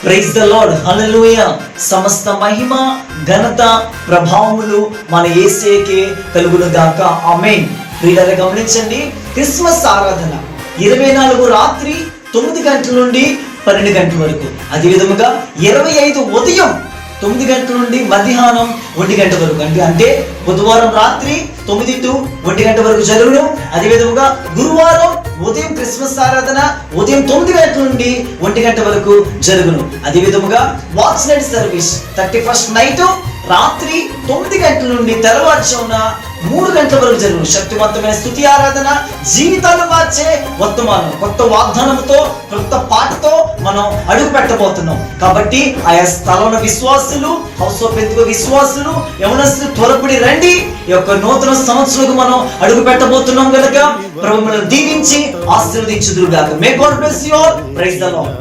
Praise the lord, హల్లెలూయా. సమస్త మహిమ, ఘనత, ప్రభావములు మన యేసుకే కలుగును గాక. ఆమేన్. ప్రియులారా గమనించండి, క్రిస్మస్ ఆరాధన 24 రాత్రి 9 గంటల నుండి 12 గంటల వరకు, అదే విధముగా 25 ఉదయం 9 గంటల నుండి మధ్యాహ్నం 1 గంట వరకు, అంటే బుధవారం రాత్రి 9 to 1 గంట వరకు జరుగును. అదే విధముగా గురువారం ఉదయం క్రిస్మస్ ఆరాధన ఉదయం 9 గంటల నుండి 1 గంట వరకు జరుగును. అదే విధముగా watch night service 31st night రాత్రి 9 గంటల నుండి తెల్లవారుజామున 3 గంటల వరకు జరుగును. శక్తివంతమైన స్తుతి ఆరాధన, జీవితాలు మార్చే వర్తమానం, కొత్త వాగ్దానంతో, కొత్త పాటతో మనం అడుగు పెట్టబోతున్నాం. కాబట్టి ఆయా స్థలంలో విశ్వాసులు, హౌస్ ఆఫ్ పెంతుకో విశ్వాసులు, యవనస్తులు త్వరపడి రండి. ఈ యొక్క నూతన సంవత్సరాలకు మనం అడుగు పెట్టబోతున్నాం కనుక ప్రభువును దీవించి ఆశీర్వదించుదురుగాక. May God bless you all. Praise the lord.